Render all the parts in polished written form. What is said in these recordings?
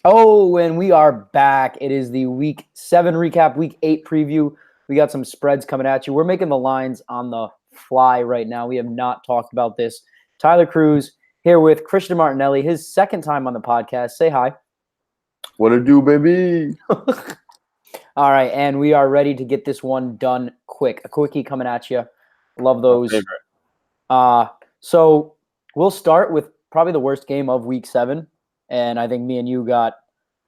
Oh, and we are back. It is the week 7 recap, week 8 preview. We got some spreads coming at you. We're making the lines on the fly right now. We have not talked about this. Tyler Krusz here with Christian Martinelli, his second time on the podcast. Say hi. What it do, baby? All right, and we are ready to get this one done quick. A quickie coming at you. Love My those. favorite. So we'll start with probably the worst game of week 7. And I think me and you got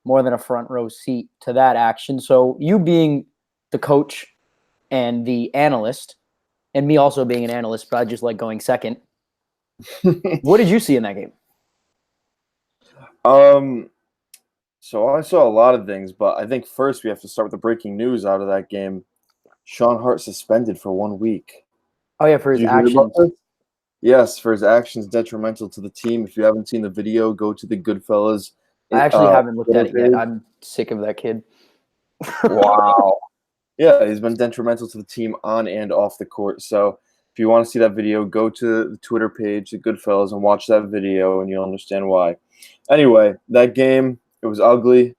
more than a front row seat to that action. So you being the coach and the analyst, and me also being an analyst, but I just like going second. What did you see in that game? So I saw a lot of things, but I think first we have to start with the breaking news out of that game. Sean Hart suspended for 1 week. Oh yeah, for his Did you hear about actions. this? Yes, for his actions detrimental to the team. If you haven't seen the video, go to the Goodfellas. I actually haven't looked at it Twitter yet. page. I'm sick of that kid. Wow. Yeah, he's been detrimental to the team on and off the court. So if you want to see that video, go to the Twitter page, the Goodfellas, and watch that video, and you'll understand why. Anyway, that game, it was ugly.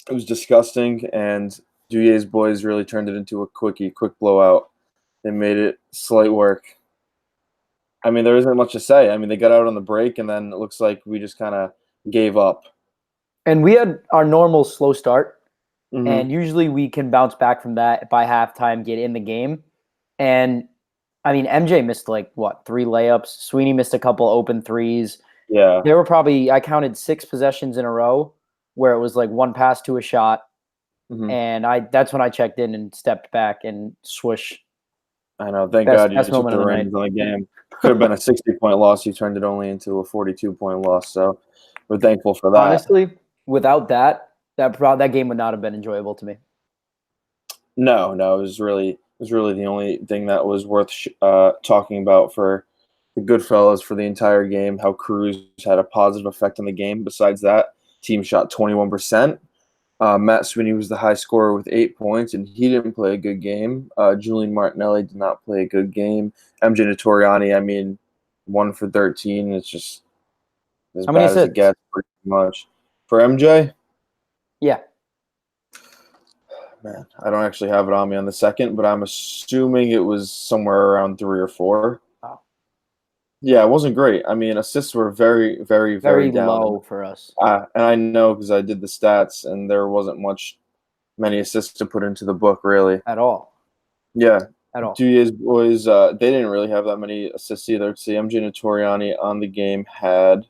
It was disgusting, and Duyer's boys really turned it into a quick blowout. They made it slight work. I mean, there isn't much to say. I mean, they got out on the break, and then it looks like we just kind of gave up. And we had our normal slow start, Mm-hmm. and usually we can bounce back from that by halftime, get in the game. And I mean, MJ missed like what, 3 layups. Sweeney missed a couple open threes. Yeah. There were probably, I counted 6 possessions in a row where it was like one pass to a shot. Mm-hmm. And that's when I checked in and stepped back and swoosh. I know. Thank Best- God you best took moment the of the reins on the game. Could have been a 60-point loss. You turned it only into a 42-point loss. So we're thankful for that. Honestly, without that game would not have been enjoyable to me. No, it was really the only thing that was worth talking about for the Goodfellas for the entire game. How Krusz had a positive effect on the game. Besides that, team shot 21%. Matt Sweeney was the high scorer with 8 points, and he didn't play a good game. Julian Martinelli did not play a good game. MJ Notoriani, I mean, 1 for 13. It's just as How many bad as it assists? gets, pretty much. For MJ, Yeah. man, I don't actually have it on me on the second, but I'm assuming it was somewhere around 3 or 4. Wow. Yeah, it wasn't great. I mean, assists were very, very, Very down. low for us. And I know because I did the stats, and there wasn't many assists to put into the book, really. At all. Yeah. At all. Duyer's boys, they didn't really have that many assists either. See, MJ Notoriani on the game had.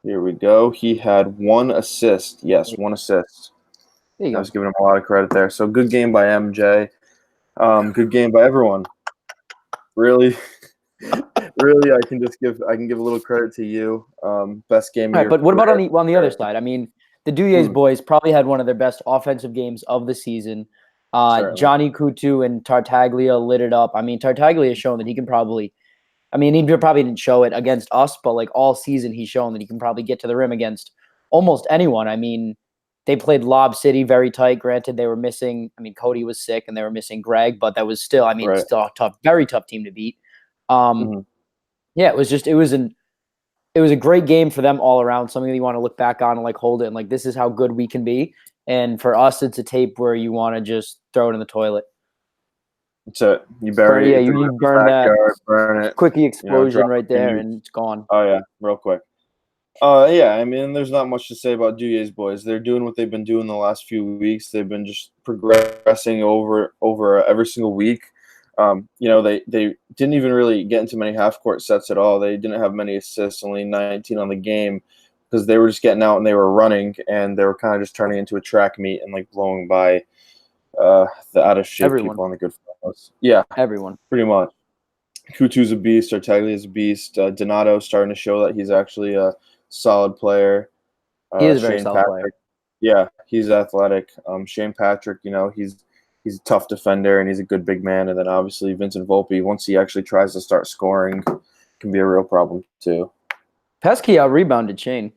Here we go. He had 1 assist. Yes, 1 assist. There you I go. was giving him a lot of credit there. So good game by MJ. Good game by everyone. Really, really, I can give a little credit to you. Best game. All right, but what about on the other side? I mean, the Duyer's boys probably had one of their best offensive games of the season. Johnny Coutu and Tartaglia lit it up. I mean, Tartaglia has shown that he can probably. I mean, he probably didn't show it against us, but like all season, he's shown that he can probably get to the rim against almost anyone. I mean, they played Lob City very tight. Granted, they were missing. I mean, Cody was sick and they were missing Greg, but that was still. I mean, still a tough, very tough team to beat. Yeah, it was a great game for them all around. Something that you want to look back on and like hold it and like this is how good we can be. And for us, it's a tape where you want to just throw it in the toilet. So you bury it. Yeah, you burn that burn it. Quickie explosion right there, and it's gone. Oh yeah, real quick. Yeah, I mean, there's not much to say about Duyer's boys. They're doing what they've been doing the last few weeks. They've been just progressing over every single week. They didn't even really get into many half-court sets at all. They didn't have many assists, only 19 on the game, because they were just getting out and they were running, and they were kind of just turning into a track meet and like blowing by the out-of-shape people on the Goodfellas. Yeah, everyone. Pretty much. Kutu's a beast. Tartaglia is a beast. Donato starting to show that he's actually a solid player. He is a very solid player. Yeah, he's athletic. Shane Patrick, he's a tough defender and he's a good big man. And then obviously Vincent Volpe, once he actually tries to start scoring, can be a real problem too. Pesky out-rebounded Shane.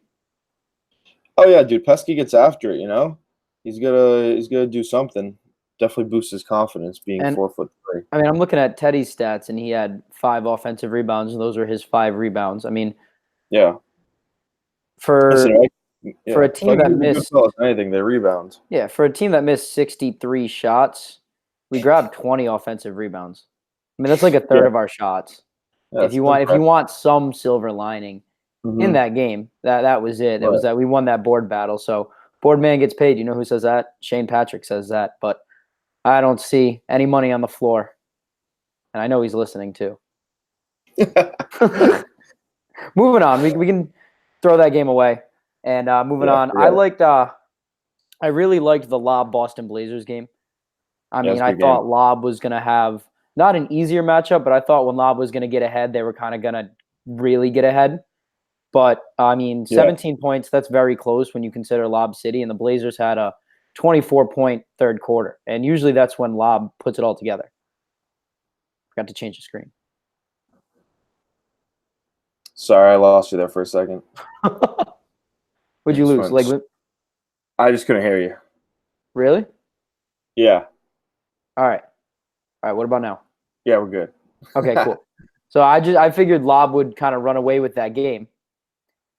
Oh yeah, dude. Pesky gets after it. He's gonna do something. Definitely boosts his confidence being 4'3". I mean, I'm looking at Teddy's stats, and he had 5 offensive rebounds, and those are his 5 rebounds. I mean, yeah, For for a team that missed anything, they rebound. Yeah, for a team that missed 63 shots, we grabbed 20 offensive rebounds. I mean, that's like a third of our shots. If you want some silver lining in that game, that was it. It was that we won that board battle. So board man gets paid. You know who says that? Shane Patrick says that. But I don't see any money on the floor. And I know he's listening too. Moving on. We can throw that game away. And moving on. I really liked the Lob Boston Blazers game. I mean, I thought Lob was going to have not an easier matchup, but I thought when Lob was going to get ahead, they were kind of going to really get ahead. But, I mean, 17 points, that's very close when you consider Lob City. And the Blazers had a 24-point third quarter. And usually that's when Lob puts it all together. Forgot to change the screen. Sorry, I lost you there for a second. What'd you lose? I just couldn't hear you. Really? Yeah. All right. What about now? Yeah, we're good. Okay, cool. So I figured Lob would kind of run away with that game.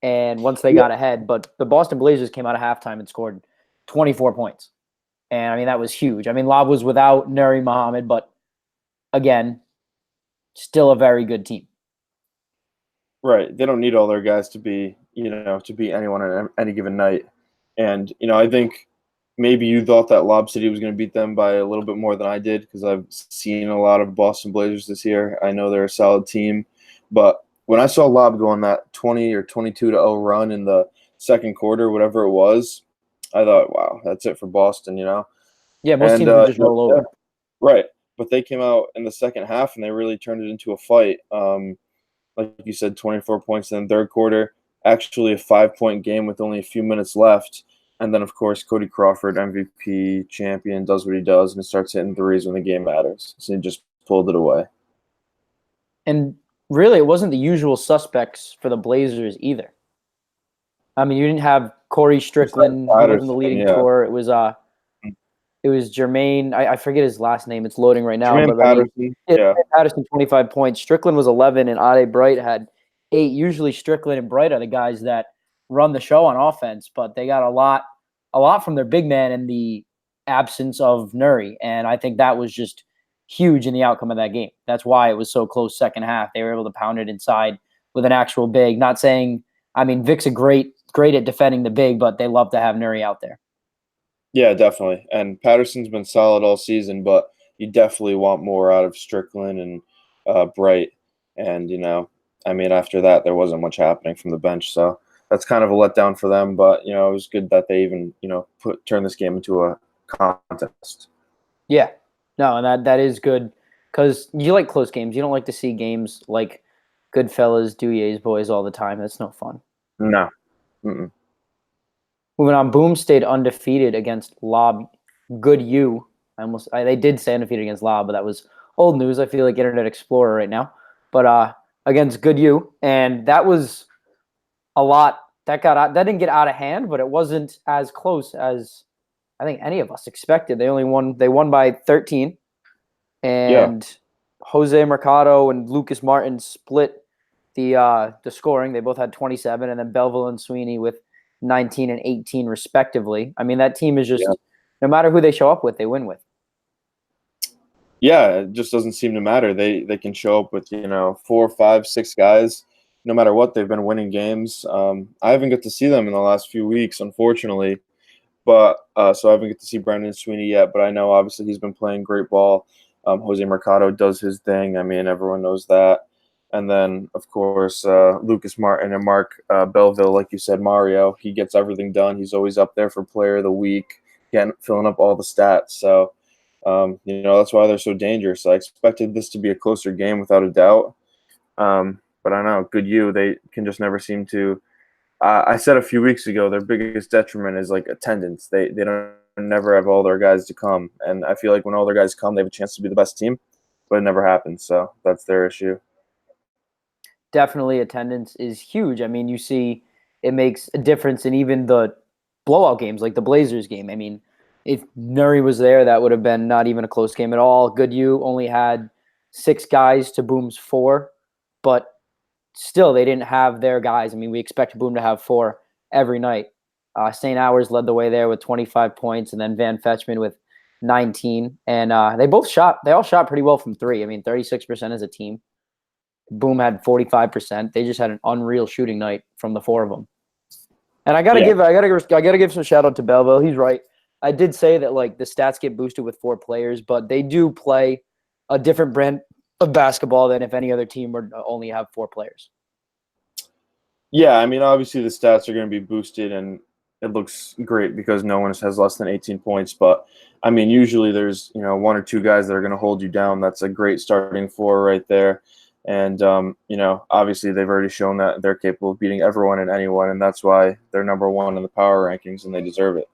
And once they got ahead, but the Boston Blazers came out of halftime and scored 24 points. And I mean, that was huge. I mean, Lob was without Nuri Muhammad, but again, still a very good team. Right. They don't need all their guys to be, to beat anyone on any given night. And, I think maybe you thought that Lob City was going to beat them by a little bit more than I did because I've seen a lot of Boston Blazers this year. I know they're a solid team. But when I saw Lob go on that 20 or 22-0 run in the second quarter, whatever it was, I thought, wow, that's it for Boston, Yeah, most teams would just roll over. Yeah, right. But they came out in the second half and they really turned it into a fight. Like you said, 24 points in the third quarter, actually a 5-point game with only a few minutes left. And then, of course, Cody Crawford, MVP, champion, does what he does and starts hitting threes when the game matters. So he just pulled it away. And really, it wasn't the usual suspects for the Blazers either. I mean, you didn't have Corey Strickland, who wasn't the leading scorer. It was Jermaine. I forget his last name. It's loading right now. Jermaine Patterson. Jermaine Patterson, 25 points. Strickland was 11, and Ade Bright had 8. Usually, Strickland and Bright are the guys that run the show on offense, but they got a lot from their big man in the absence of Nuri, and I think that was just huge in the outcome of that game. That's why it was so close second half. They were able to pound it inside with an actual big. Not saying, I mean, Vic's a great at defending the big, but they love to have Nuri out there. Yeah, definitely. And Patterson's been solid all season, but you definitely want more out of Strickland and Bright. And, I mean, after that, there wasn't much happening from the bench. So that's kind of a letdown for them. But, it was good that they even, turn this game into a contest. Yeah. No, and that is good because you like close games. You don't like to see games like Goodfellas, Duyer's boys all the time. That's no fun. No. Mm-mm. Moving on, Boom stayed undefeated against Lob. Good U. They did stay undefeated against Lob, but that was old news. I feel like Internet Explorer right now. But against Good U, and that was a lot. That didn't get out of hand, but it wasn't as close as I think any of us expected. They won by 13, and Jose Mercado and Lucas Martin split the scoring. They both had 27, and then Belleville and Sweeney with 19 and 18 respectively. I mean, that team is just no matter who they show up with, they win with. Yeah, it just doesn't seem to matter. They can show up with 4, 5, 6 guys. No matter what, they've been winning games. I haven't got to see them in the last few weeks, unfortunately. But so I haven't got to see Brendan Sweeney yet. But I know obviously he's been playing great ball. Jose Mercado does his thing. I mean, everyone knows that. And then, of course, Lucas Martin and Mark Belleville, like you said, Mario, he gets everything done. He's always up there for player of the week, filling up all the stats. So, that's why they're so dangerous. I expected this to be a closer game without a doubt. But I know, Good U, they can just never seem to. I said a few weeks ago, their biggest detriment is like attendance. They don't never have all their guys to come. And I feel like when all their guys come, they have a chance to be the best team, but it never happens. So that's their issue. Definitely attendance is huge. I mean, you see it makes a difference in even the blowout games like the Blazers game. I mean, if Nuri was there, that would have been not even a close game at all. Good U only had 6 guys to Boom's 4, but still they didn't have their guys. I mean, we expect Boom to have 4 every night. St. Hours led the way there with 25 points, and then Van Fetchman with 19. And they all shot pretty well from three. I mean, 36% as a team. Boom had 45%. They just had an unreal shooting night from the four of them. And I gotta give some shout out to Belleville. He's right. I did say that like the stats get boosted with four players, but they do play a different brand of basketball than if any other team would only have four players. Yeah, I mean, obviously the stats are going to be boosted, and it looks great because no one has less than 18 points. But I mean, usually there's one or two guys that are going to hold you down. That's a great starting four right there. And obviously they've already shown that they're capable of beating everyone and anyone, and that's why they're number one in the power rankings, and they deserve it.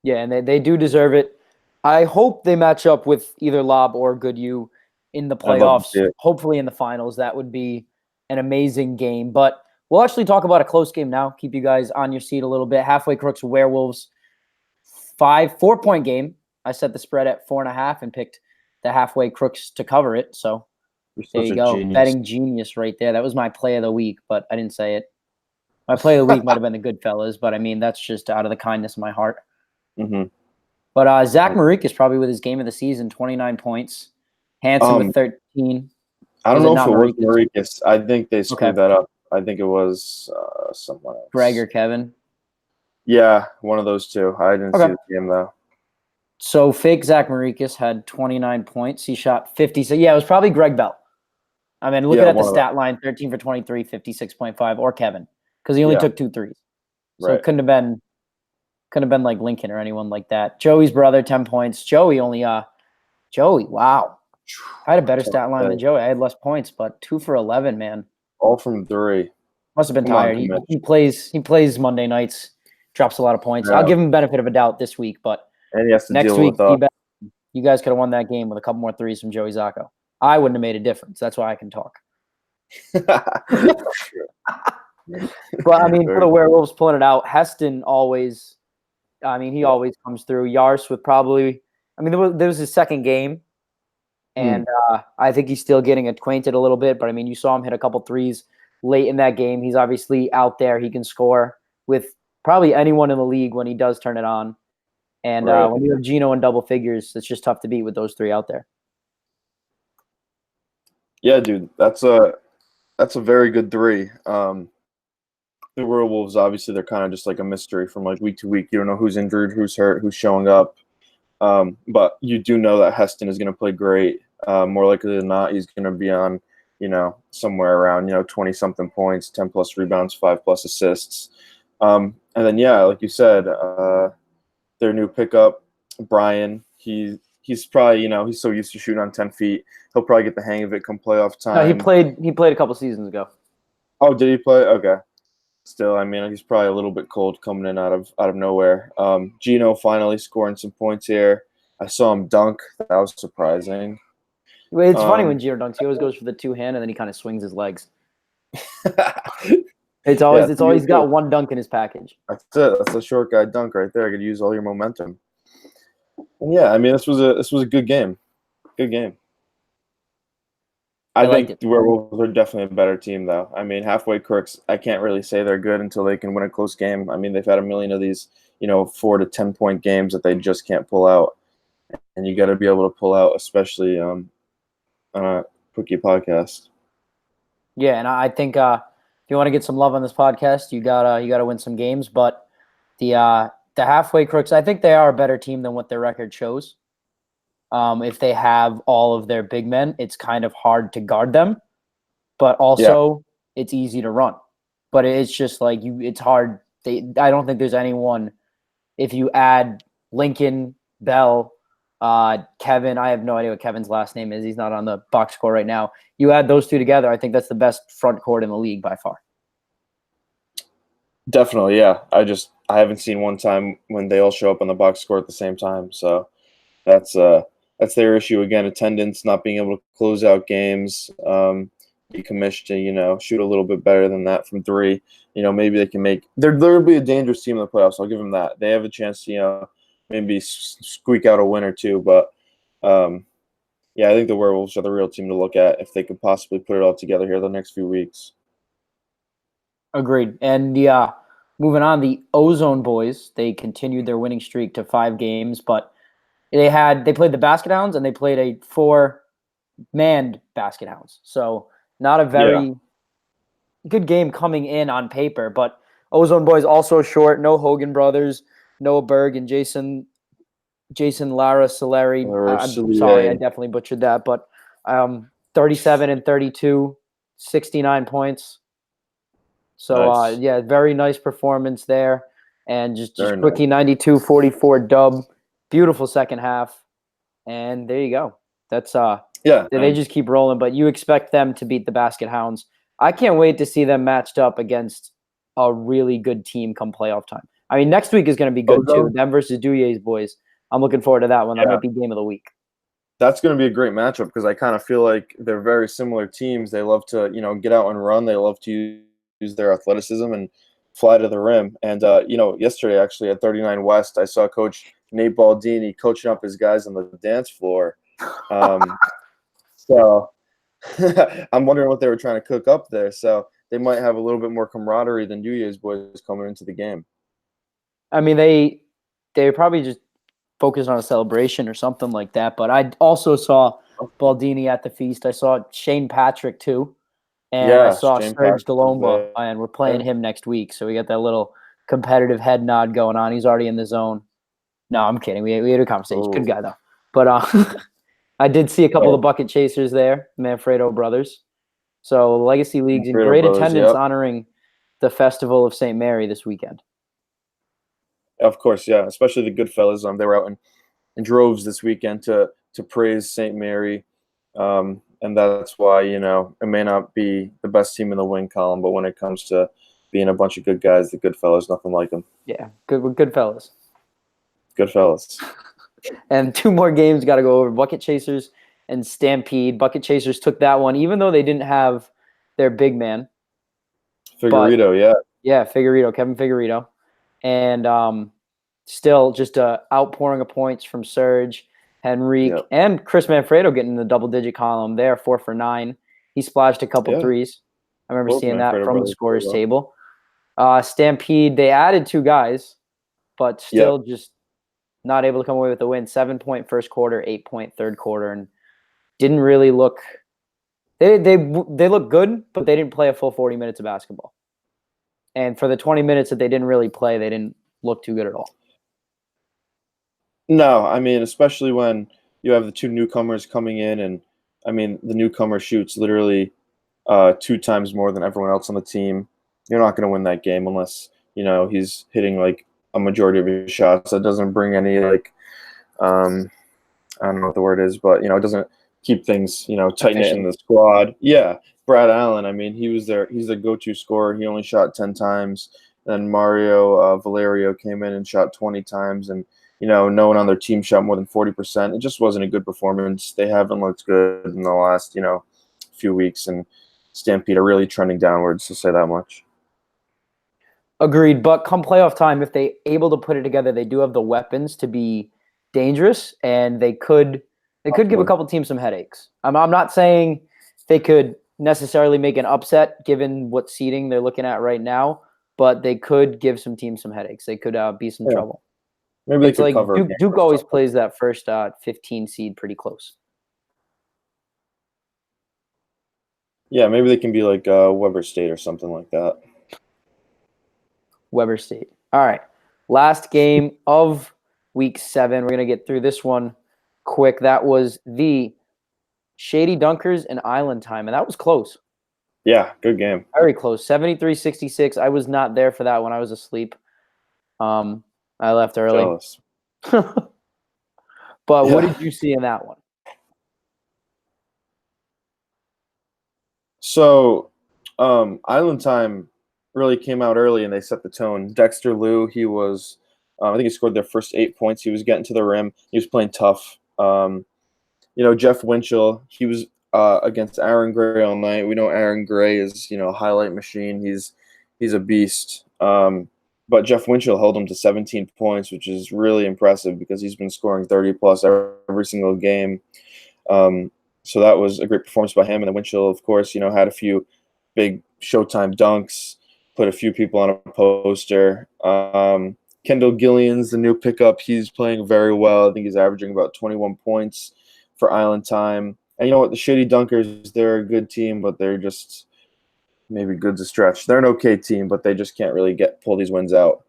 Yeah, and they do deserve it. I hope they match up with either Lob or Goodhue in the playoffs, hopefully in the finals. That would be an amazing game. But we'll actually talk about a close game now. Keep you guys on your seat a little bit. Halfway Crooks Werewolves, 4-point game. I set the spread at 4.5 and picked the Halfway Crooks to cover it. So there you go. Genius. Betting genius right there. That was my play of the week, but I didn't say it. My play of the week might have been the Goodfellas, but I mean, that's just out of the kindness of my heart. Mm-hmm. But Zach Marikis probably with his game of the season, 29 points. Hansen with 13. I don't know if it was Marikis. I think they screwed that up. I think it was someone else. Greg or Kevin? Yeah, one of those two. I didn't see the game, though. So fake Zach Marikis had 29 points. He shot 50. So yeah, it was probably Greg Bell. I mean, looking at the stat line, 13 for 23, 56.5, or Kevin, because he only took 2 threes. So it couldn't have been like Lincoln or anyone like that. Joey's brother, 10 points. Joey, wow. I had a better stat line than Joey. I had less points, but 2 for 11, man. All from three. Must have been tired. He plays Monday nights, drops a lot of points. Yeah. I'll give him benefit of a doubt this week, but and he has to next deal week, with you guys could have won that game with a couple more threes from Joey Zacco. I wouldn't have made a difference. That's why I can talk. But I mean, for the Werewolves pulling it out, Heston always comes through. Yars with probably, there was his second game, and I think he's still getting acquainted a little bit. But I mean, you saw him hit a couple threes late in that game. He's obviously out there. He can score with probably anyone in the league when he does turn it on. And when you have Gino in double figures, it's just tough to beat with those three out there. Yeah, dude, that's a very good three. The Werewolves, obviously, they're kind of just like a mystery from like week to week. You don't know who's injured, who's hurt, who's showing up. But you do know that Heston is going to play great. More likely than not, he's going to be on, somewhere around, 20-something points, 10-plus rebounds, 5-plus assists. And then, yeah, like you said, their new pickup, Brian, he's probably, he's so used to shooting on 10 feet. He'll probably get the hang of it come playoff time. No, he played a couple seasons ago. Oh, did he play? Okay. Still, I mean, he's probably a little bit cold coming in out of nowhere. Gino finally scoring some points here. I saw him dunk. That was surprising. It's funny when Gino dunks. He always goes for the two-hand, and then he kind of swings his legs. It's always got one dunk in his package. That's it. That's a short guy dunk right there. I could use all your momentum. And yeah, I mean, this was a good game. Good game. I think the Werewolves are definitely a better team, though. I mean, Halfway Crooks, I can't really say they're good until they can win a close game. I mean, they've had a million of these, 4 to 10-point games that they just can't pull out. And you got to be able to pull out, especially on a Cookie podcast. Yeah, and I think if you want to get some love on this podcast, you gotta win some games. But the Halfway Crooks, I think they are a better team than what their record shows. If they have all of their big men, it's kind of hard to guard them, but also it's easy to run. But it's just like it's hard. I don't think there's anyone. If you add Lincoln, Bell, Kevin, I have no idea what Kevin's last name is. He's not on the box score right now. You add those two together, I think that's the best front court in the league by far. Definitely, yeah. I haven't seen one time when they all show up on the box score at the same time. So that's their issue again. Attendance, not being able to close out games. Be commissioned to shoot a little bit better than that from three. Maybe they can make. There'll be a dangerous team in the playoffs. I'll give them that. They have a chance to maybe squeak out a win or two. But yeah, I think the Werewolves are the real team to look at if they could possibly put it all together here the next few weeks. Agreed. And yeah, Moving on, the Ozone Boys, they continued their winning streak to 5 games, but they played the Basket Hounds and they played a 4-manned Basket Hounds. So not a very good game coming in on paper, but Ozone Boys also short. No Hogan brothers, Noah Berg and Jason Lara Soleri. I'm sorry, I definitely butchered that, but 37 and 32, 69 points. So, nice. very nice performance there. And just quickie nice. 92-44 dub. Beautiful second half. And there you go. That's they just keep rolling, but you expect them to beat the Basket Hounds. I can't wait to see them matched up against a really good team come playoff time. I mean, next week is going to be good too. Them versus Duyer's boys. I'm looking forward to that one. That might be game of the week. That's going to be a great matchup because I kind of feel like they're very similar teams. They love to, get out and run. They love to use their athleticism and fly to the rim. And, yesterday actually at 39 West, I saw Coach Nate Baldini coaching up his guys on the dance floor. So I'm wondering what they were trying to cook up there. So they might have a little bit more camaraderie than Duyer's boys coming into the game. I mean, they probably just focused on a celebration or something like that. But I also saw Baldini at the feast. I saw Shane Patrick too. And I saw Serge Delomba, and we're playing him next week. So we got that little competitive head nod going on. He's already in the zone. No, I'm kidding. We had a conversation. Ooh. Good guy, though. But I did see a couple of bucket chasers there, Manfredo brothers. So Legacy League's in great attendance honoring the Festival of St. Mary this weekend. Of course, yeah, especially the good fellas. They were out in droves this weekend to praise St. Mary. And that's why, it may not be the best team in the win column, but when it comes to being a bunch of good guys, the good fellas, nothing like them. Yeah, good fellas. Good fellas. And 2 more games got to go over. Bucket Chasers and Stampede. Bucket Chasers took that one, even though they didn't have their big man. Figueredo, Yeah, Kevin Figueredo. And still just a outpouring of points from Serge, Henrique, and Chris Manfredo getting in the double-digit column there, 4 for 9. He splashed a couple threes. I remember seeing that from the scorer's table. Stampede, they added 2 guys, but still just not able to come away with the win. 7-point first quarter, 8-point third quarter, and didn't really look – they look good, but they didn't play a full 40 minutes of basketball. And for the 20 minutes that they didn't really play, they didn't look too good at all. No, I mean, especially when you have the 2 newcomers coming in, and I mean, the newcomer shoots literally 2 times more than everyone else on the team. You're not going to win that game unless, he's hitting like a majority of his shots. That doesn't bring any I don't know what the word is, but, it doesn't keep things, tight-knit in the squad. Yeah. Brad Allen, I mean, he's the go-to scorer. He only shot 10 times. Then Mario Valerio came in and shot 20 times. And, no one on their team shot more than 40%. It just wasn't a good performance. They haven't looked good in the last, few weeks. And Stampede are really trending downwards, to say that much. Agreed. But come playoff time, if they able to put it together, they do have the weapons to be dangerous. And they could give a couple teams some headaches. I'm not saying they could necessarily make an upset given what seeding they're looking at right now, but they could give some teams some headaches. They could be some trouble. Maybe they could cover. Duke always plays that first 15 seed pretty close. Yeah, maybe they can be like Weber State or something like that. Weber State. All right. Last game of week 7. We're going to get through this one quick. That was the Shady Dunkers and Island Time, and that was close. Yeah, good game. Very close. 73-66. I was not there for that one. I was asleep. I left early. Jealous. But what did you see in that one? So, Island Time really came out early, and they set the tone. Dexter Liu, he was, I think he scored their first 8 points. He was getting to the rim. He was playing tough. Jeff Winchell, he was against Aaron Gray all night. We know Aaron Gray is, a highlight machine. He's a beast. But Jeff Winchell held him to 17 points, which is really impressive because he's been scoring 30-plus every single game. So that was a great performance by him. And then Winchell, of course, had a few big Showtime dunks. put a few people on a poster. Kendall Gillian's the new pickup. He's playing very well. I think he's averaging about 21 points for Island time. And you know what? The Shady Dunkers, they're a good team, but they're just maybe good's a stretch. They're an okay team, but they just can't really pull these wins out.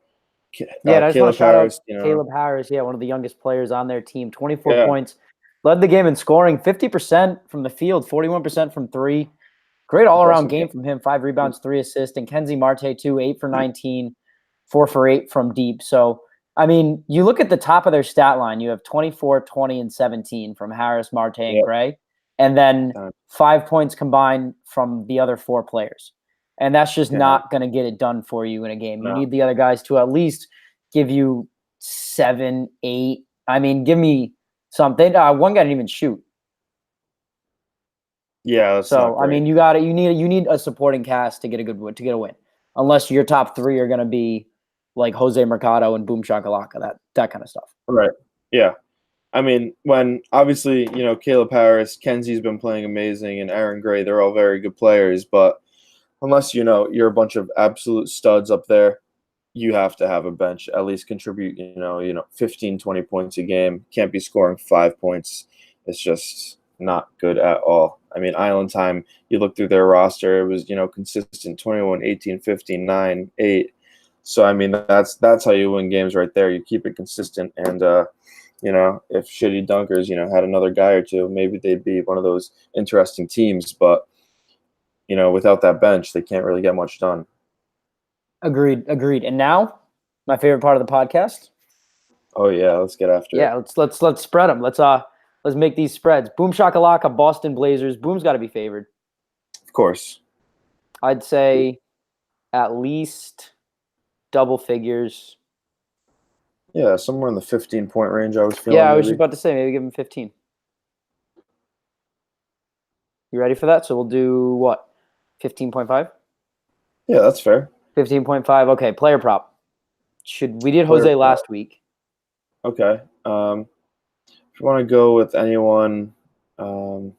Yeah, I just want to shout out you know, Caleb Harris. Yeah, one of the youngest players on their team. 24 points. Led the game in scoring. 50% from the field, 41% from three. Great all-around game from him. 5 rebounds, 3 assists. And Kenzie Marte, too, 8 for 19, 4 for 8 from deep. So, I mean, you look at the top of their stat line. You have 24, 20, and 17 from Harris, Marte, and Gray. And then 5 points combined from the other 4 players. And that's just not going to get it done for you in a game. You need the other guys to at least give you 7, 8. I mean, give me something. One guy didn't even shoot. Yeah. That's so I mean, you need a supporting cast to get a win. Unless your top 3 are going to be like Jose Mercado and Boom Shakalaka, that kind of stuff. Right. Yeah. I mean, when obviously, you know, Caleb Harris, Kenzie's been playing amazing, and Aaron Gray, they're all very good players, but unless, you know, you're a bunch of absolute studs up there, you have to have a bench, at least contribute, you know, 15, 20 points a game. Can't be scoring 5 points. It's just not good at all. I mean, Island time, you look through their roster, it was, you know, consistent 21, 18, 15, 9, 8. So, I mean, that's how you win games right there. You keep it consistent. And, you know, if Shitty Dunkers, you know, had another guy or two, maybe they'd be one of those interesting teams. But, you know, without that bench, they can't really get much done. Agreed. And now, my favorite part of the podcast. Oh yeah, let's get after it. Yeah, let's spread them. Let's make these spreads. Boom Shakalaka, Boston Blazers. Boom's got to be favored. Of course. I'd say at least double figures. Yeah, somewhere in the 15-point range. I was feeling. Yeah, I was just about to say maybe give him 15. You ready for that? So we'll do what? 15.5? Yeah, that's fair. 15.5. Okay, player prop. We did Jose last week. Okay. If you want to go with anyone, could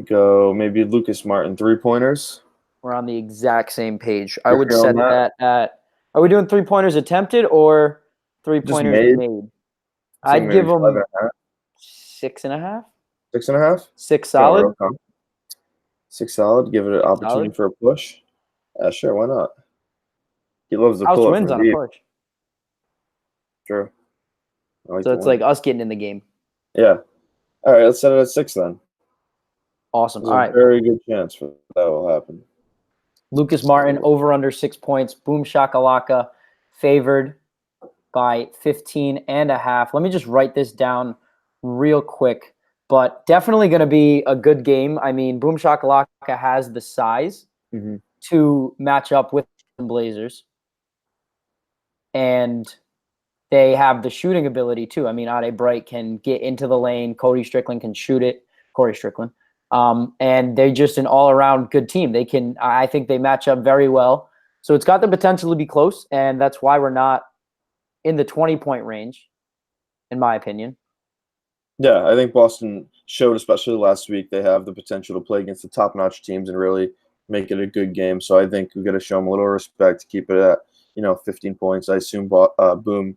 go maybe Lucas Martin, 3-pointers. We're on the exact same page. I would set that at. Are we doing 3-pointers attempted or 3-pointers made? I'd give him 6.5. 6.5. 6 solid. 6 solid. Give it an opportunity for a push. Sure, why not? He loves the pull wins on a push. True. So it's like us getting in the game. Yeah. All right, let's set it at 6 then. Awesome. There's all right. Very good chance for that will happen. Lucas Martin over under 6 points. Boom Shakalaka favored by 15.5. Let me just write this down real quick, but definitely going to be a good game. I mean, Boom Shakalaka has the size to match up with the Blazers, and they have the shooting ability too. I mean, Ade Bright can get into the lane. Cody Strickland can shoot it. Corey Strickland. And they're just an all-around good team. I think they match up very well. So it's got the potential to be close, and that's why we're not in the 20-point range, in my opinion. Yeah, I think Boston showed, especially last week, they have the potential to play against the top-notch teams and really make it a good game. So I think we've got to show them a little respect to keep it at, 15 points. I assume Boom.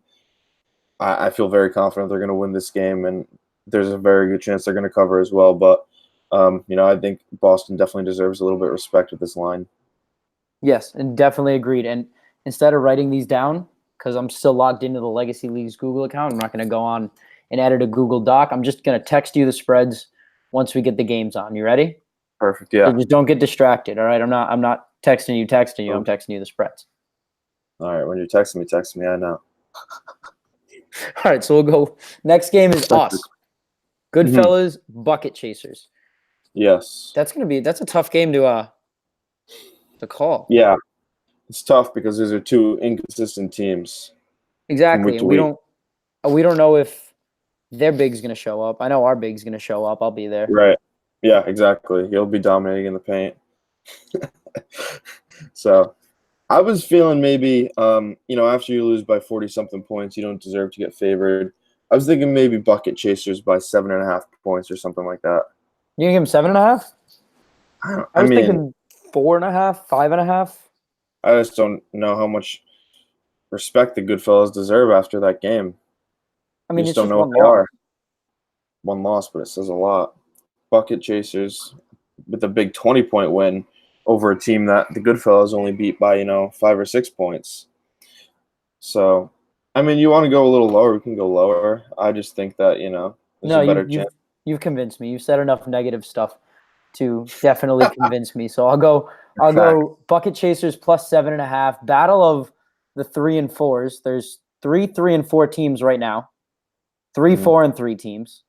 I feel very confident they're going to win this game, and there's a very good chance they're going to cover as well. But I think Boston definitely deserves a little bit of respect with this line. Yes, and definitely agreed. And instead of writing these down, because I'm still logged into the Legacy League's Google account, I'm not going to go on and edit a Google Doc. I'm just going to text you the spreads once we get the games on. You ready? Perfect. Yeah. So just don't get distracted. All right. I'm not texting you. I'm texting you the spreads. All right. When you're texting me. I know. All right. So we'll go. Next game is us. Goodfellas, Bucket Chasers. Yes. That's a tough game to call. Yeah. It's tough because these are two inconsistent teams. Exactly. And we don't know if their big's going to show up. I know our big's going to show up. I'll be there. Right. Yeah, exactly. He'll be dominating in the paint. So I was feeling maybe, after you lose by 40-something points, you don't deserve to get favored. I was thinking maybe Bucket Chasers by 7.5 points or something like that. You gonna give him 7.5? I was thinking 4.5, 5.5. I just don't know how much respect the Goodfellas deserve after that game. I You mean, just it's don't just know what one they loss. are. One loss, but it says a lot. Bucket chasers with a big 20-point win over a team that the Goodfellas only beat by 5 or 6 points. So, I mean, you want to go a little lower, we can go lower. I just think that there's No, a better chance. you've convinced me. You've said enough negative stuff to definitely convince me. So I'll go bucket chasers plus 7.5. Battle of the 3 and 4s. There's 3 and 4 teams right now. 3, 4 and 3 teams.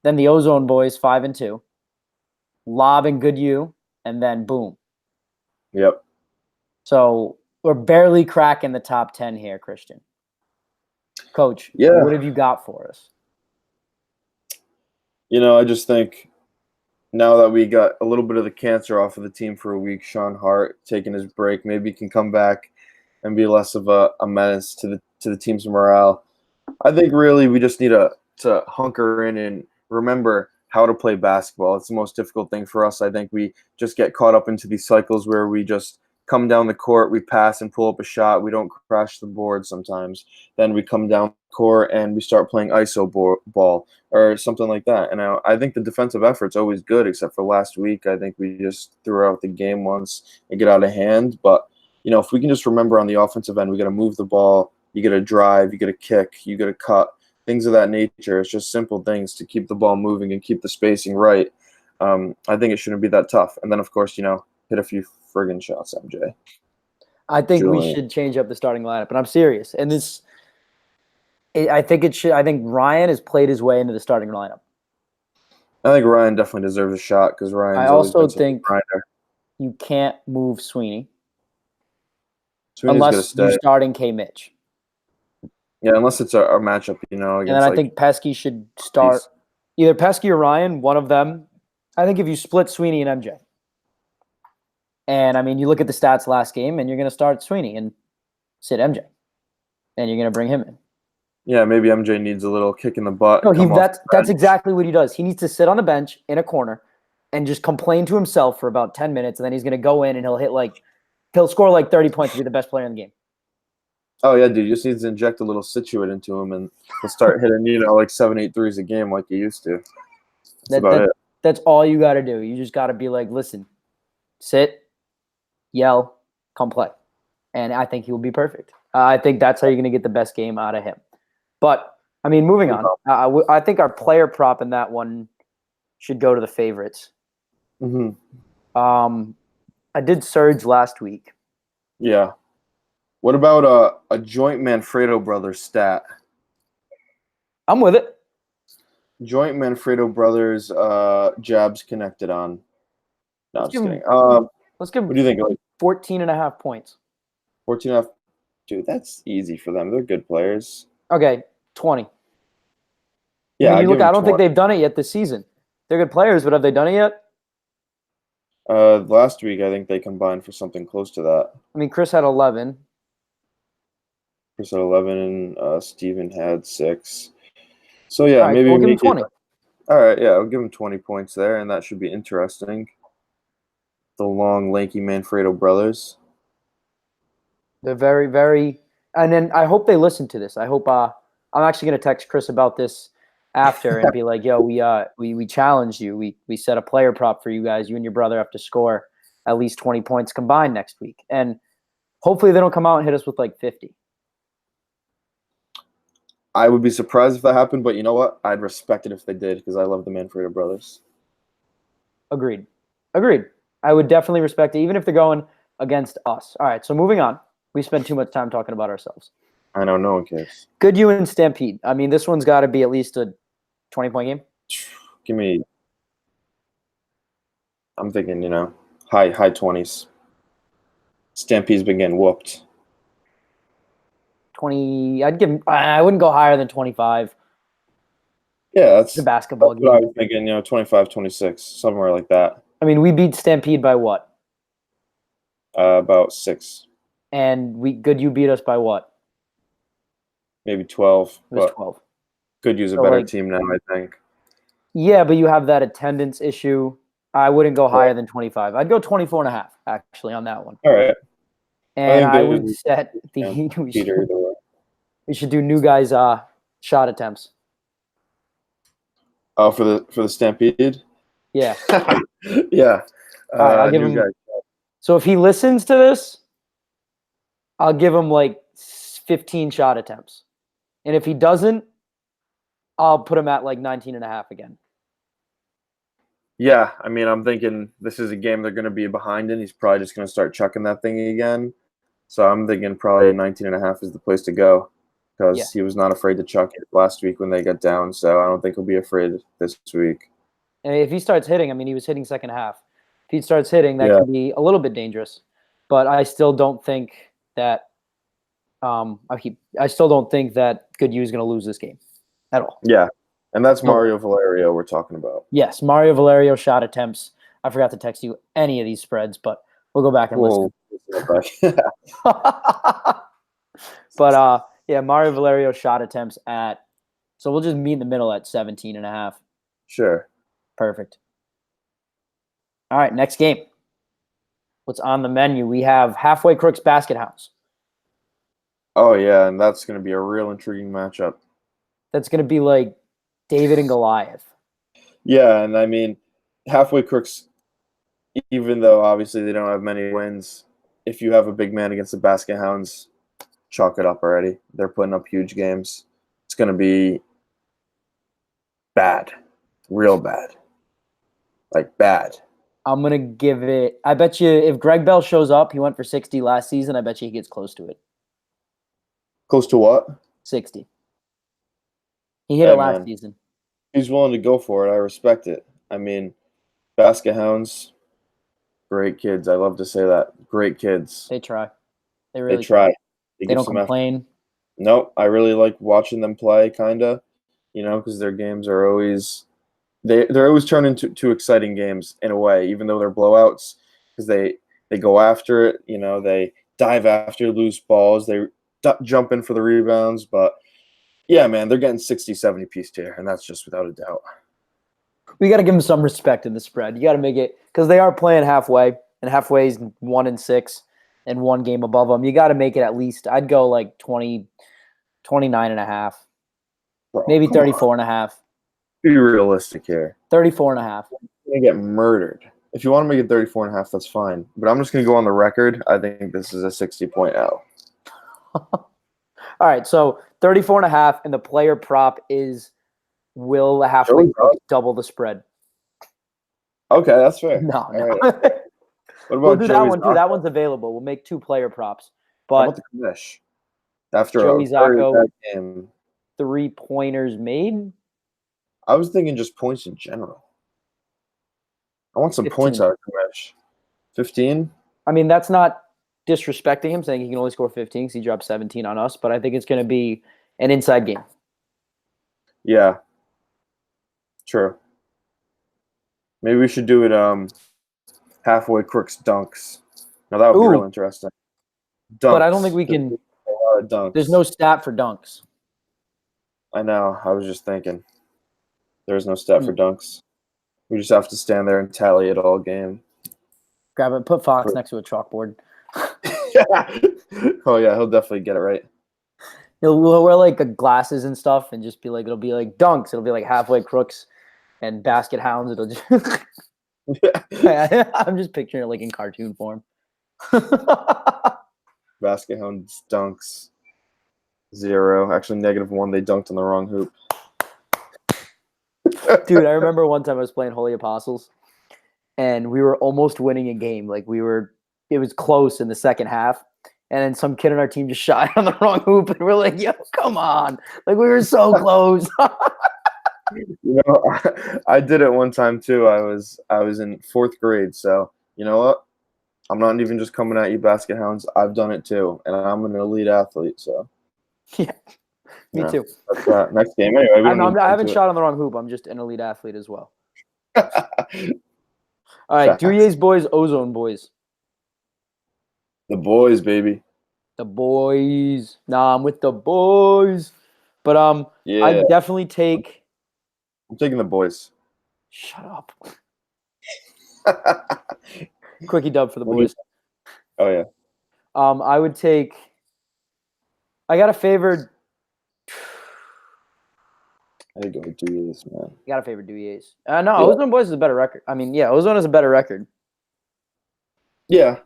Then the Ozone Boys 5 and 2. Lob and Good U, and then boom. Yep. So we're barely cracking the top 10 here, Christian. Coach, Yeah. what have you got for us? I just think now that we got a little bit of the cancer off of the team for a week, Sean Hart taking his break, maybe he can come back and be less of a menace to the team's morale. I think really we just need to hunker in and remember how to play basketball. It's the most difficult thing for us. I think we just get caught up into these cycles where we just come down the court, we pass and pull up a shot. We don't crash the board sometimes. Then we come down the court and we start playing ISO ball or something like that. And I think the defensive effort's always good, except for last week. I think we just threw out the game once and get out of hand. But, if we can just remember on the offensive end, we got to move the ball. You got to drive, you got to kick, you got to cut, things of that nature. It's just simple things to keep the ball moving and keep the spacing right. I think it shouldn't be that tough. And then, of course, hit a few friggin' shots, MJ. I think we should change up the starting lineup, and I'm serious. And I think it should. I think Ryan has played his way into the starting lineup. I think Ryan definitely deserves a shot because Ryan's always been such a grinder. You can't move Sweeney Sweeney's unless you're starting K. Mitch. Yeah, unless it's a matchup, against. And then I think Pesky should start either Pesky or Ryan, one of them. I think if you split Sweeney and MJ. And, I mean, you look at the stats last game, and you're going to start Sweeney and sit MJ. And you're going to bring him in. Yeah, maybe MJ needs a little kick in the butt. No, that's exactly what he does. He needs to sit on the bench in a corner and just complain to himself for about 10 minutes, and then he's going to go in and he'll score like 30 points to be the best player in the game. Oh, yeah, dude. You just needs to inject a little Situate into him, and he'll start hitting, like 7-8 threes a game like he used to. That's about it. That's all you got to do. You just got to be like, listen, sit, yell, come play. And I think he will be perfect. I think that's how you're going to get the best game out of him. But, I mean, moving on. I think our player prop in that one should go to the favorites. Mm-hmm. I did Surge last week. Yeah. What about a joint Manfredo brothers stat? I'm with it. Joint Manfredo brothers jabs connected on. No, I'm just kidding. Let's give what do you think? 14.5 points. 14.5. Dude, that's easy for them. They're good players. Okay, 20. Yeah, I don't think they've done it yet this season. They're good players, but have they done it yet? Last week, I think they combined for something close to that. I mean, Chris had 11. Chris had 11, and Steven had 6. So, yeah, right, maybe we'll give him 20. All right, yeah, I'll give him 20 points there, and that should be interesting. The long, lanky Manfredo brothers. They're very, very – and then I hope they listen to this. I hope I'm actually going to text Chris about this after and be like, yo, we challenged you. We set a player prop for you guys. You and your brother have to score at least 20 points combined next week. And hopefully they don't come out and hit us with like 50. I would be surprised if that happened, but you know what? I'd respect it if they did because I love the Manfredo brothers. Agreed. I would definitely respect it, even if they're going against us. All right, so moving on. We spend too much time talking about ourselves. I know, no one cares. Good U and Stampede. I mean, this one's got to be at least a 20-point game. Give me – I'm thinking, high 20s. Stampede's been getting whooped. 20. I wouldn't go higher than 25. Yeah, that's the basketball game. What I was thinking, 25, 26, somewhere like that. I mean, we beat Stampede by what? About 6. And Good U beat us by what? Maybe 12. It was 12. Good U's a better team now, I think. Yeah, but you have that attendance issue. I wouldn't go higher than 25. I'd go 24.5, actually, on that one. All right. And I think would set the Peter either way. we should do new guys shot attempts. Oh, for the Stampede? Yeah. Yeah. All right, I'll give him. Guys. So if he listens to this, I'll give him like 15 shot attempts. And if he doesn't, I'll put him at like 19.5 again. Yeah, I mean, I'm thinking this is a game they're going to be behind in. He's probably just going to start chucking that thing again. So I'm thinking probably 19.5 is the place to go because he was not afraid to chuck it last week when they got down. So I don't think he'll be afraid this week. And if he starts hitting, I mean, he was hitting second half. If he starts hitting, that can be a little bit dangerous. But I still don't think that I still don't think that Goodhue is going to lose this game at all. Yeah, and that's Mario Valerio we're talking about. Yes, Mario Valerio shot attempts. I forgot to text you any of these spreads, but we'll go back and listen. But yeah, Mario Valerio shot attempts at. So we'll just meet in the middle at 17.5. Sure. Perfect. All right, next game. What's on the menu? We have Halfway Crooks Basket Hounds. Oh, yeah, and that's going to be a real intriguing matchup. That's going to be like David and Goliath. Yeah, and I mean, Halfway Crooks, even though obviously they don't have many wins, if you have a big man against the Basket Hounds, chalk it up already. They're putting up huge games. It's going to be bad. Real bad. Like bad. I'm going to give it – I bet you if Greg Bell shows up, he went for 60 last season, I bet you he gets close to it. Close to what? 60. He hit it last season. He's willing to go for it. I respect it. I mean, Basket Hounds, great kids. I love to say that. Great kids. They try. They really try. They don't complain. Nope. I really like watching them play, kind of, because their games are always they're always turned into exciting games in a way, even though they're blowouts, because they go after it. They dive after loose balls. They jump in for the rebounds. But, yeah, man, they're getting 60, 70 piece tier, and that's just without a doubt. We got to give them some respect in the spread. You got to make it – because they are playing halfway, and halfway is 1-6 and one game above them. You got to make it at least – I'd go like 29.5, maybe 34.5. Be realistic here. 34.5. You're going to get murdered. If you want to make it 34.5, that's fine. But I'm just going to go on the record. I think this is a 60.0. All right, so 34.5, and the player prop is will the Halfway Crooks double the spread? Okay, that's fair. No. Right. What about we'll do that one too. That one's available. We'll make 2 player props. But how about the Commish? After Joey a very Zacco, bad game, 3-pointers made. I was thinking just points in general. I want some 15. points out of Commish. 15? I mean, that's not disrespecting him, saying he can only score 15 because he dropped 17 on us, but I think it's going to be an inside game. Yeah. True. Maybe we should do it Halfway Crooks dunks. Now that would be real interesting. Dunks. But I don't think we can. A lot of dunks. There's no stat for dunks. I know. I was just thinking. There's no stat for dunks. We just have to stand there and tally it all game. Grab it. Put Fox next to a chalkboard. Oh, yeah. He'll definitely get it right. He'll wear like glasses and stuff and just be like, it'll be like dunks. It'll be like Halfway Crooks and Basket Hounds. It'll just. I'm just picturing it like in cartoon form. Basket Hounds dunks 0. Actually, -1. They dunked on the wrong hoop. Dude, I remember one time I was playing Holy Apostles, and we were almost winning a game. Like it was close in the second half, and then some kid on our team just shot on the wrong hoop, and we're like, "Yo, come on!" Like we were so close. I did it one time too. I was in 4th grade, so you know what? I'm not even just coming at you, Basket Hounds. I've done it too, and I'm an elite athlete. So yeah, me too. That's next game anyway. I haven't shot on the wrong hoop. I'm just an elite athlete as well. All right, Duyer's boys, Ozone boys. The boys, baby. The boys. Nah, I'm with the boys. But yeah. I definitely take. I'm taking the boys. Shut up. Quickie dub for the boys. Oh yeah. I would take. I got a favored. I think go with Dewey's, man. I got a favored Dewey's. No, Ozone Boys is a better record. I mean, yeah, Ozone is a better record. Yeah,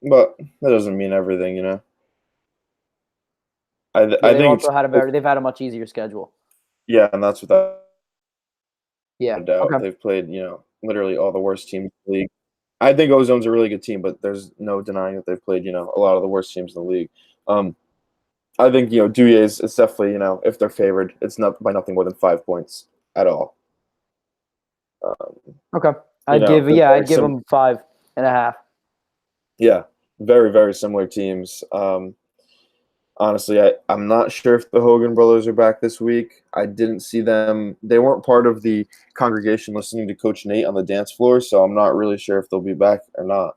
but that doesn't mean everything, you know. I They've think also had they've had a much easier schedule. Yeah, and that's without Yeah. a doubt. Okay. They've played, literally all the worst teams in the league. I think Ozone's a really good team, but there's no denying that they've played, a lot of the worst teams in the league. I think, Dewey's is definitely, if they're favored, it's not by nothing more than 5 points at all. Okay. I'd give them 5.5. Yeah, very, very similar teams. Honestly, I'm not sure if the Hogan brothers are back this week. I didn't see them. They weren't part of the congregation listening to Coach Nate on the dance floor, so I'm not really sure if they'll be back or not.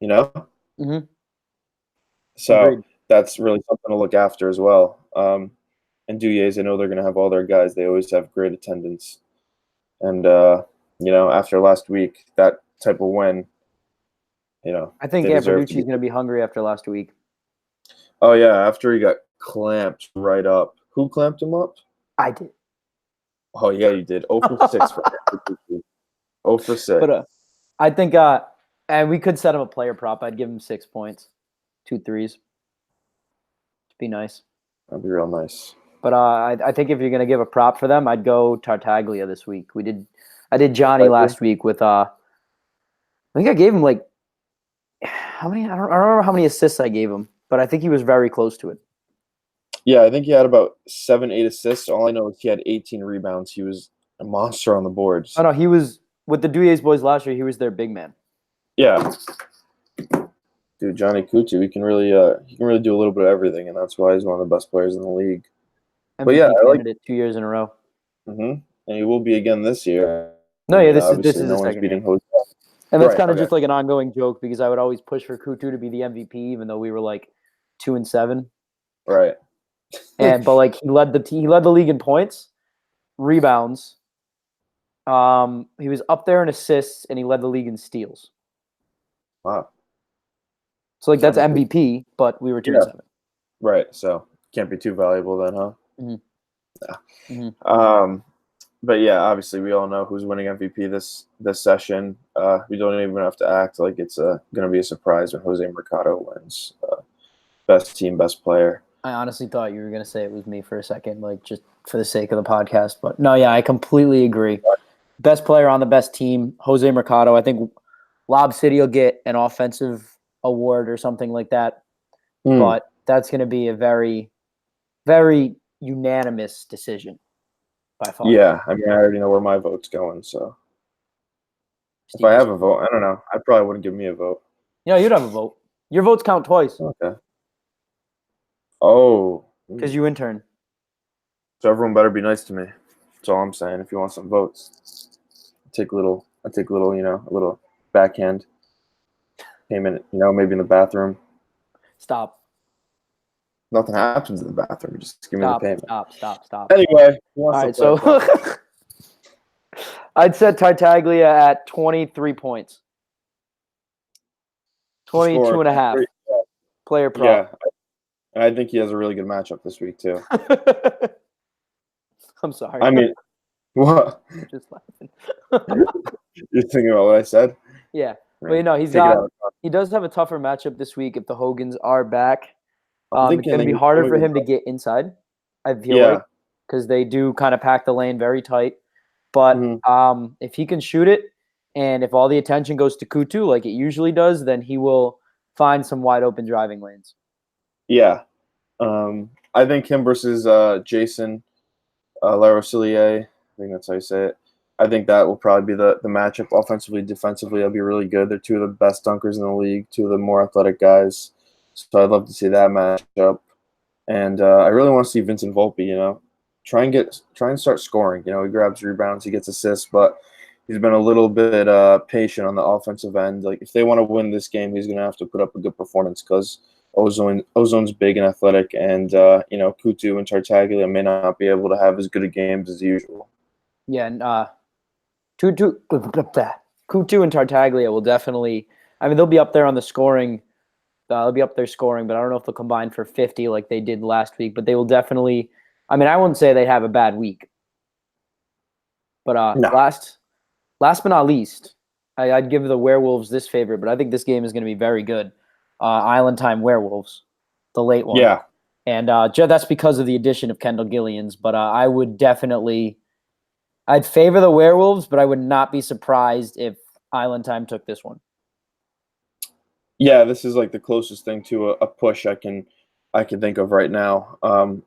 Mm-hmm. So Agreed. that's really something to look after as well. And Duyes, I know they're going to have all their guys. They always have great attendance. And, after last week, that type of win, I think Bertucci's going to be hungry after last week. Oh, yeah, after he got clamped right up. Who clamped him up? I did. Oh, yeah, you did. 0 for 6 for 0 for 6. But I think and we could set him a player prop. I'd give him 6 points. 2 threes. Be nice. That'd be real nice. But I think if you're going to give a prop for them, I'd go Tartaglia this week. I did Johnny last week with I think I gave him like how many? I don't remember how many assists I gave him, but I think he was very close to it. Yeah, I think he had about 7, 8 assists. All I know is he had 18 rebounds. He was a monster on the boards. Oh no, he was with the Duyes boys last year. He was their big man. Yeah, dude, Johnny Kutu, he can really do a little bit of everything, and that's why he's one of the best players in the league. MVP but yeah, candidate 2 years in a row. And he will be again this year. No, yeah, this is no the second beating Jose. And that's kind of just like an ongoing joke because I would always push for Kutu to be the MVP, even though we were like 2-7. Right. But like he led the league in points, rebounds. He was up there in assists, and he led the league in steals. Wow. So like that's MVP, but we were 2-7. Right. So can't be too valuable then, huh? Mm-hmm. Yeah. Mm-hmm. But yeah, obviously we all know who's winning MVP this session. We don't even have to act like it's going to be a surprise when Jose Mercado wins. Best team, best player. I honestly thought you were going to say it was me for a second, like just for the sake of the podcast. But no, yeah, I completely agree. Best player on the best team, Jose Mercado. I think Lob City will get an offensive award or something like that. But that's going to be a very, very unanimous decision by far. Yeah, I mean, I already know where my vote's going. So if I have a vote, I don't know. I probably wouldn't give me a vote. Yeah, you'd have a vote. Your votes count twice. Okay. Oh. Because you intern. So everyone better be nice to me. That's all I'm saying. If you want some votes, I take a little, a little backhand payment, maybe in the bathroom. Stop. Nothing happens in the bathroom. Just give me the payment. Stop. Anyway. All right, so I'd set Tartaglia at 23 points. 22.5. Player prop. Yeah. And I think he has a really good matchup this week, too. I'm sorry. I mean, what? Just laughing. You're thinking about what I said? Yeah. Right. Well, he does have a tougher matchup this week if the Hogans are back. It's going to be harder for him to get inside, I feel like, because they do kind of pack the lane very tight. But if he can shoot it, and if all the attention goes to Kutu like it usually does, then he will find some wide open driving lanes. Yeah. I think him versus Jason Larosilier, I think that's how you say it. I think that will probably be the matchup offensively, defensively. They'll be really good. They're two of the best dunkers in the league, two of the more athletic guys. So I'd love to see that matchup. And I really want to see Vincent Volpe, try and start scoring. He grabs rebounds, he gets assists, but he's been a little bit patient on the offensive end. Like if they want to win this game, he's going to have to put up a good performance because Ozone's big and athletic, and Kutu and Tartaglia may not be able to have as good a games as usual. Yeah, and Kutu and Tartaglia will definitely. I mean, they'll be up there on the scoring They'll be up there scoring, but I don't know if they'll combine for 50 like they did last week. But they will definitely. I mean, I wouldn't say they have a bad week. But No. last but not least, I'd give the Werewolves this favor, but I think this game is going to be very good. Island Time Werewolves, the late one. Yeah. And that's because of the addition of Kendall Gillians. But I would definitely – I'd favor the Werewolves, but I would not be surprised if Island Time took this one. Yeah, this is like the closest thing to a push I can think of right now,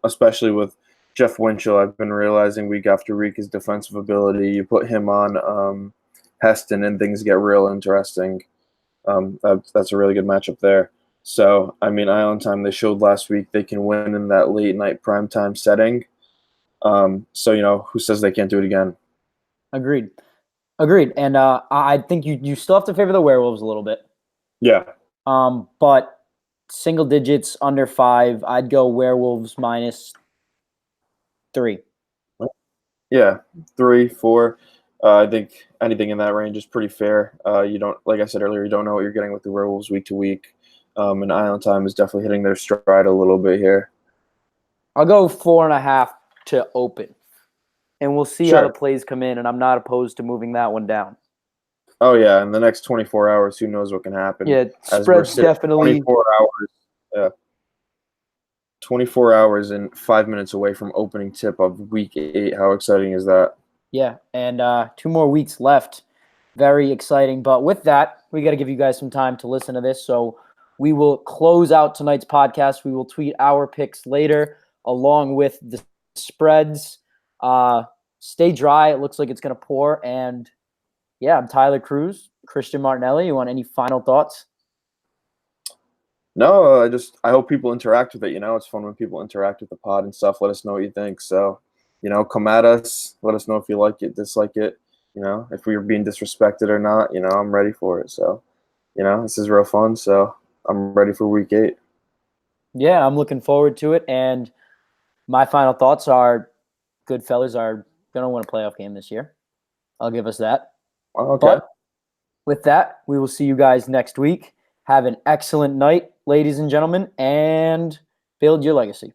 especially with Jeff Winchell. I've been realizing week after week his defensive ability. You put him on Heston and things get real interesting. That's a really good matchup there. So, I mean, Island Time, they showed last week they can win in that late night primetime setting. So, who says they can't do it again? Agreed. And I think you still have to favor the Werewolves a little bit. Yeah. But single digits under 5, I'd go Werewolves -3. Yeah, 3, 4. I think anything in that range is pretty fair. You don't, like I said earlier, you don't know what you're getting with the Werewolves week to week. And Island Time is definitely hitting their stride a little bit here. I'll go 4.5 to open, and we'll see how the plays come in. And I'm not opposed to moving that one down. Oh yeah, in the next 24 hours, who knows what can happen? Yeah, spreads definitely. 24 hours. Yeah. 24 hours and 5 minutes away from opening tip of week 8. How exciting is that? Yeah, and 2 more weeks left. Very exciting. But with that, we got to give you guys some time to listen to this. So we will close out tonight's podcast. We will tweet our picks later along with the spreads. Stay dry. It looks like it's going to pour. And yeah, I'm Tyler Krusz, Christian Martinelli. You want any final thoughts? No, I hope people interact with it. It's fun when people interact with the pod and stuff. Let us know what you think. So, come at us. Let us know if you like it, dislike it. If we were being disrespected or not. I'm ready for it. So, this is real fun. So I'm ready for week 8. Yeah, I'm looking forward to it. And my final thoughts are Goodfellas are going to win a playoff game this year. I'll give us that. Okay. But with that, we will see you guys next week. Have an excellent night, ladies and gentlemen, and build your legacy.